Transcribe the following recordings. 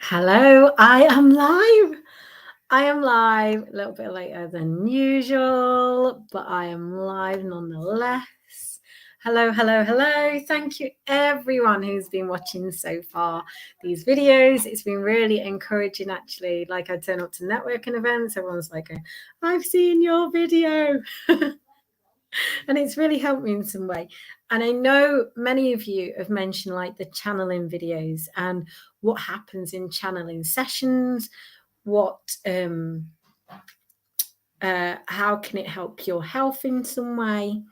Hello, I am live. I am live a little bit later than usual, but I am live nonetheless. Hello, hello, hello. Thank you everyone who's been watching so far these videos. It's been really encouraging actually. Like I turn up to networking events, everyone's like, I've seen your video. And it's really helped me in some way. And I know many of you have mentioned like the channeling videos and what happens in channeling sessions, how can it help your health in some way.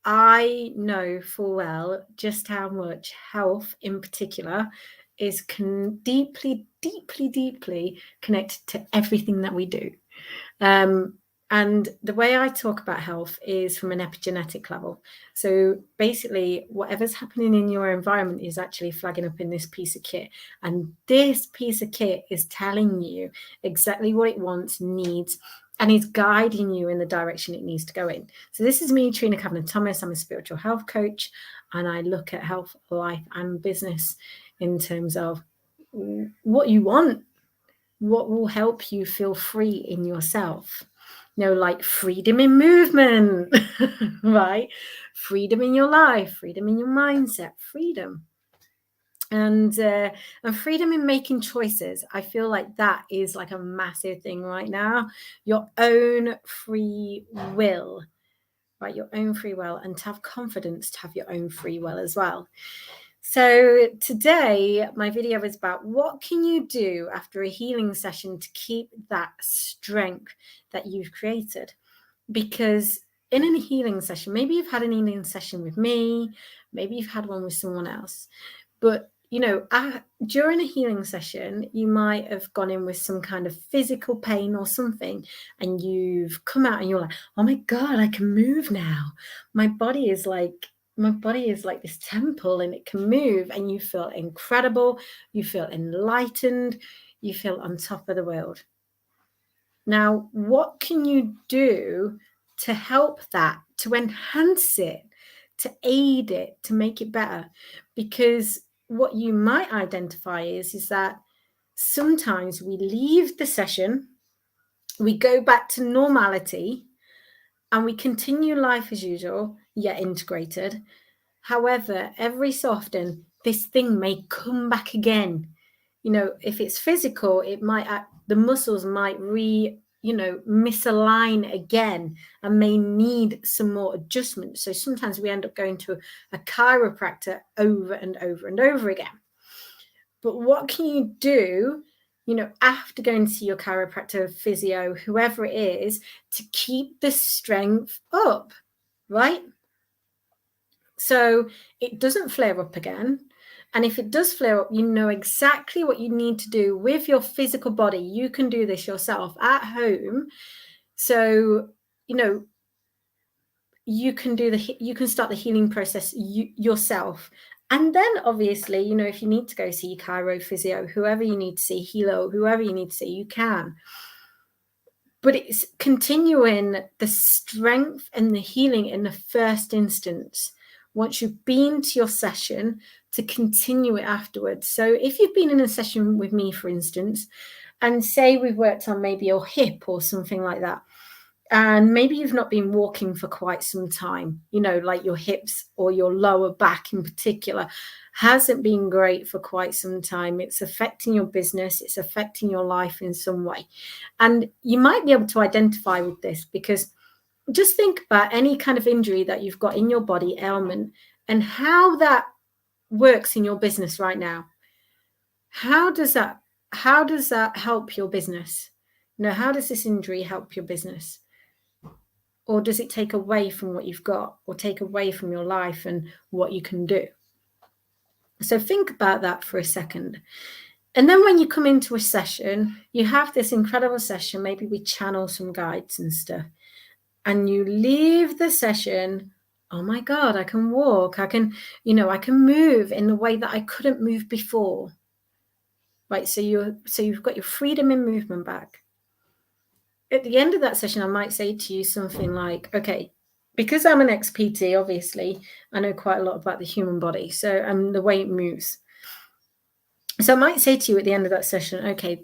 I know full well just how much health in particular is deeply connected to everything that we do. And the way I talk about health is from an epigenetic level. So basically, whatever's happening in your environment is actually flagging up in this piece of kit. And this piece of kit is telling you exactly what it wants, needs, and is guiding you in the direction it needs to go in. So this is me, Trina Kavanagh-Thomas. I'm a spiritual health coach, and I look at health, life, and business in terms of what you want, what will help you feel free in yourself. Like freedom in movement, right? Freedom in your life, freedom in your mindset, freedom. And freedom in making choices. I feel like that is like a massive thing right now. Your own free will, right? Your own free will, and to have confidence to have your own free will as well. So today, my video is about what can you do after a healing session to keep that strength that you've created? Because in a healing session, maybe you've had an healing session with me, maybe you've had one with someone else, but during a healing session, you might have gone in with some kind of physical pain or something, and you've come out and you're like, oh my God, I can move now. My body is like this temple and it can move, and you feel incredible. You feel enlightened. You feel on top of the world. Now, what can you do to help that, to enhance it, to aid it, to make it better? Because what you might identify is that sometimes we leave the session, we go back to normality, and we continue life as usual, yet integrated. However, every so often, this thing may come back again. If it's physical, the muscles might misalign again and may need some more adjustment. So sometimes we end up going to a chiropractor over and over and over again. But what can you do, after going to see your chiropractor, physio, whoever it is, to keep the strength up, right? So it doesn't flare up again. And if it does flare up, you know exactly what you need to do with your physical body. You can do this yourself at home. So, you can start the healing process yourself. And then obviously, if you need to go see chiro, physio, whoever you need to see, healer, whoever you need to see, you can. But it's continuing the strength and the healing in the first instance. Once you've been to your session, to continue it afterwards. So if you've been in a session with me, for instance, and say we've worked on maybe your hip or something like that, and maybe you've not been walking for quite some time, like your hips or your lower back in particular hasn't been great for quite some time. It's affecting your business. It's affecting your life in some way. And you might be able to identify with this, because just think about any kind of injury that you've got in your body, ailment, and how that works in your business right now. How does that help your business? How does this injury help your business? Or does it take away from what you've got, or take away from your life and what you can do? So think about that for a second. And then when you come into a session, you have this incredible session, maybe we channel some guides and stuff, and you leave the session, oh my God, I can walk, I can move in the way that I couldn't move before. Right, so you've got your freedom in movement back. At the end of that session, I might say to you something like, okay, because I'm an ex-PT, obviously, I know quite a lot about the human body, and the way it moves. So I might say to you at the end of that session, okay,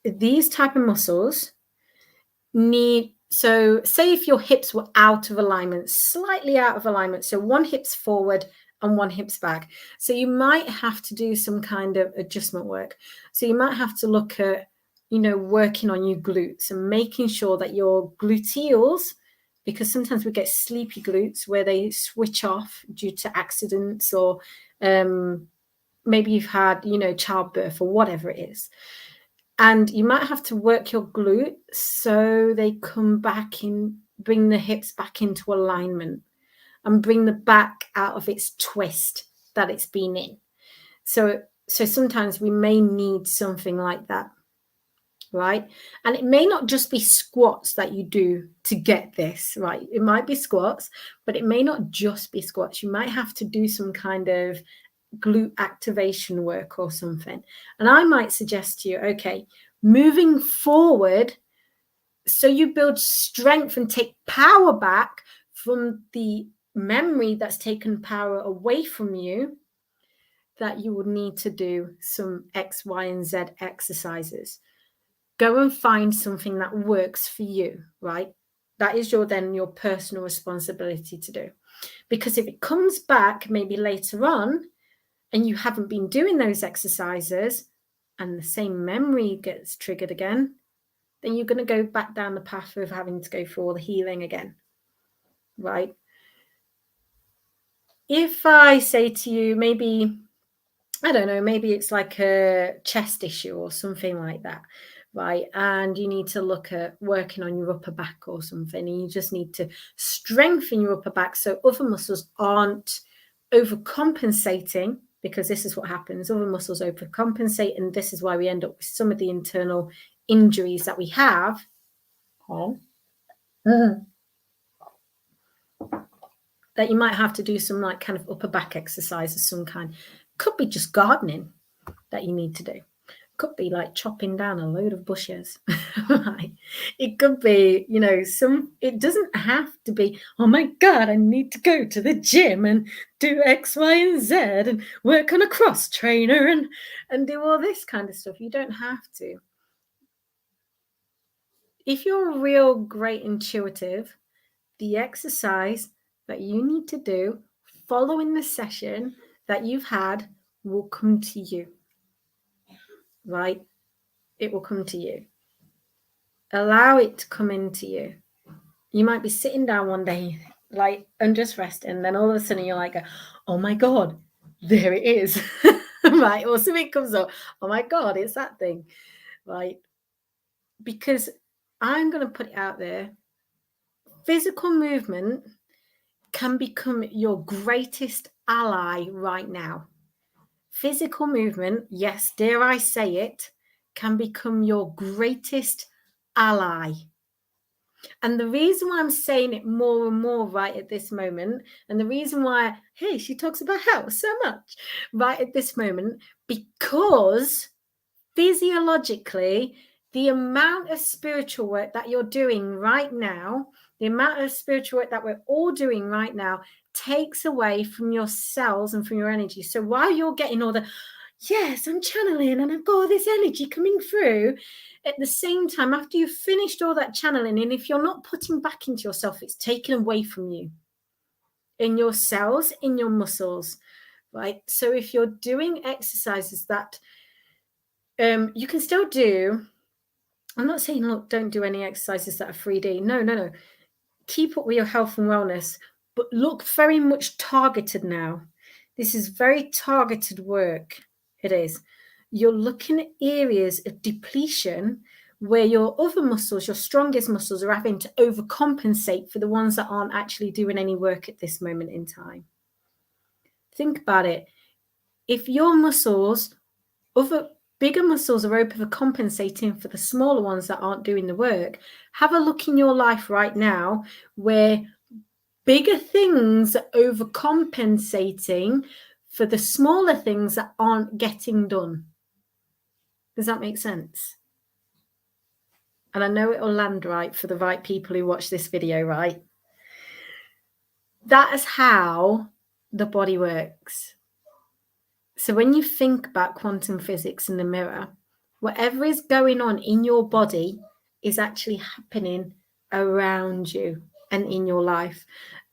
these type of muscles need, so say if your hips were out of alignment, slightly out of alignment, so one hip's forward and one hip's back, so you might have to do some kind of adjustment work. So you might have to look at, you know, working on your glutes and making sure that your gluteals, because sometimes we get sleepy glutes where they switch off due to accidents, or maybe you've had, you know, childbirth or whatever it is. And you might have to work your glutes so they come back in, bring the hips back into alignment and bring the back out of its twist that it's been in. So sometimes we may need something like that, right? And it may not just be squats that you do to get this, right? It might be squats, but it may not just be squats. You might have to do some kind of glute activation work or something. And I might suggest to you, okay, moving forward, so you build strength and take power back from the memory that's taken power away from you, that you would need to do some X, Y, and Z exercises. Go and find something that works for you, right? That is your personal responsibility to do. Because if it comes back maybe later on and you haven't been doing those exercises and the same memory gets triggered again, then you're going to go back down the path of having to go for all the healing again, right? If I say to you, maybe, I don't know, maybe it's like a chest issue or something like that, right? And you need to look at working on your upper back or something, and you just need to strengthen your upper back so other muscles aren't overcompensating, because this is what happens. Other muscles overcompensate, and this is why we end up with some of the internal injuries that we have. That you might have to do some like kind of upper back exercise of some kind. Could be just gardening that you need to do. Could be like chopping down a load of bushes. Right? It could be, you know, it doesn't have to be, oh my God, I need to go to the gym and do X, Y, and Z and work on a cross trainer and do all this kind of stuff. You don't have to. If you're a real great intuitive, the exercise that you need to do following the session that you've had will come to you, right? It will come to you. Allow it to come into you. You might be sitting down one day, like, and just resting, and then all of a sudden you're like, oh my God, there it is, right? Or something comes up, oh my God, it's that thing, right? Because I'm going to put it out there, physical movement can become your greatest ally right now. Physical movement, yes, dare I say it, can become your greatest ally. And the reason why I'm saying it more and more right at this moment, and the reason why, hey, she talks about health so much right at this moment, because physiologically, the amount of spiritual work that you're doing right now, the amount of spiritual work that we're all doing right now takes away from your cells and from your energy. So while you're getting all the, yes, I'm channeling and I've got all this energy coming through, at the same time, after you've finished all that channeling, and if you're not putting back into yourself, it's taken away from you in your cells, in your muscles, right? So if you're doing exercises that you can still do, I'm not saying, look, don't do any exercises that are 3D. No. Keep up with your health and wellness, but look very much targeted now. This is very targeted work. It is. You're looking at areas of depletion where your other muscles, your strongest muscles, are having to overcompensate for the ones that aren't actually doing any work at this moment in time. Think about it. If your muscles, other bigger muscles, are overcompensating for the smaller ones that aren't doing the work, have a look in your life right now where bigger things are overcompensating for the smaller things that aren't getting done. Does that make sense? And I know it will land right for the right people who watch this video, right? That is how the body works. So when you think about quantum physics in the mirror, whatever is going on in your body is actually happening around you and in your life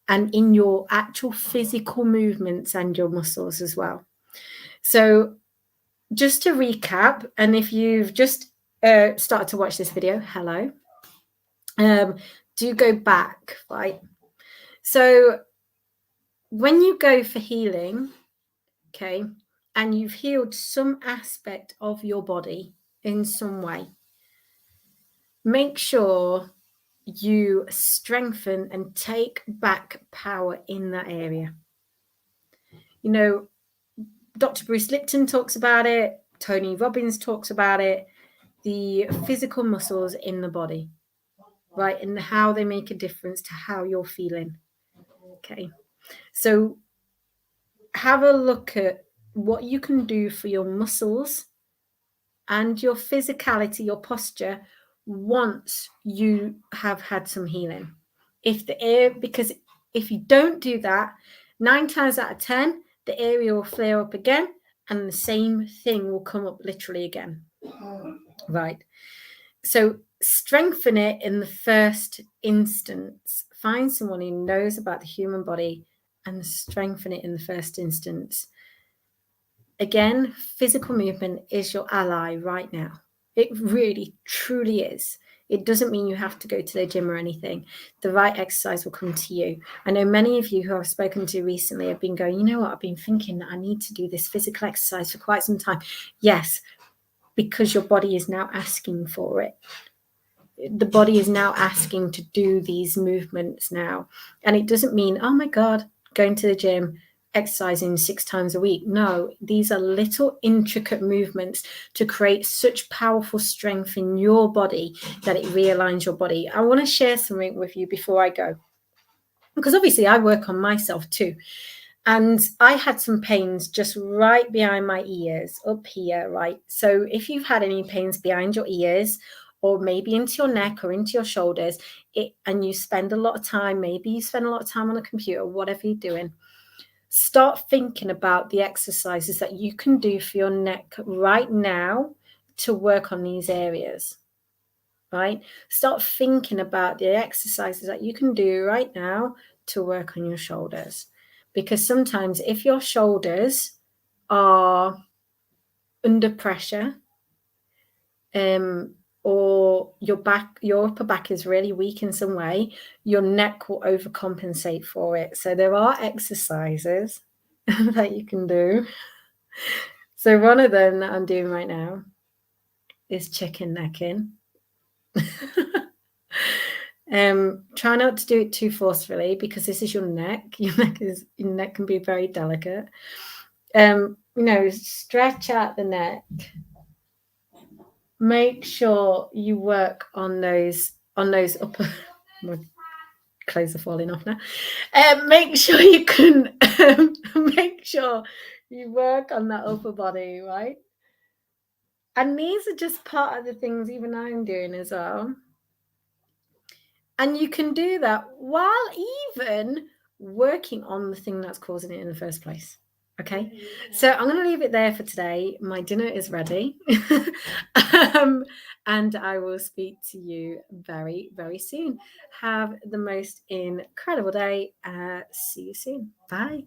and in your actual physical movements and your muscles as well. So just to recap, and if you've just started to watch this video, hello, do go back, right? So when you go for healing, okay, and you've healed some aspect of your body in some way, make sure you strengthen and take back power in that area. You know, Dr. Bruce Lipton talks about it, Tony Robbins talks about it, the physical muscles in the body, right? And how they make a difference to how you're feeling. Okay. So have a look at what you can do for your muscles and your physicality, your posture, once you have had some healing. Because if you don't do that, 9 times out of 10, the area will flare up again and the same thing will come up literally again. Right. So strengthen it in the first instance. Find someone who knows about the human body and strengthen it in the first instance. Again, physical movement is your ally right now. It really, truly is. It doesn't mean you have to go to the gym or anything. The right exercise will come to you. I know many of you who I've spoken to recently have been going, you know what, I've been thinking that I need to do this physical exercise for quite some time. Yes, because your body is now asking for it. The body is now asking to do these movements now. And it doesn't mean, oh my God, going to the gym, exercising 6 times a week. No, these are little intricate movements to create such powerful strength in your body that it realigns your body. I want to share something with you before I go, because obviously I work on myself too. And I had some pains just right behind my ears, up here, right? So if you've had any pains behind your ears, or maybe into your neck or into your shoulders, and you spend a lot of time, maybe you spend a lot of time on a computer, whatever you're doing, start thinking about the exercises that you can do for your neck right now to work on these areas, right? Start thinking about the exercises that you can do right now to work on your shoulders. Because sometimes if your shoulders are under pressure, or your upper back is really weak in some way, your neck will overcompensate for it. So there are exercises that you can do. So one of them that I'm doing right now is chicken necking. Try not to do it too forcefully, because this is your neck. Your neck can be very delicate. Stretch out the neck. Make sure you work on those upper. My clothes are falling off now. Make sure you can make sure you work on that upper body, right? And these are just part of the things even I'm doing as well. And you can do that while even working on the thing that's causing it in the first place. Okay, so I'm going to leave it there for today. My dinner is ready. And I will speak to you very, very soon. Have the most incredible day. See you soon. Bye.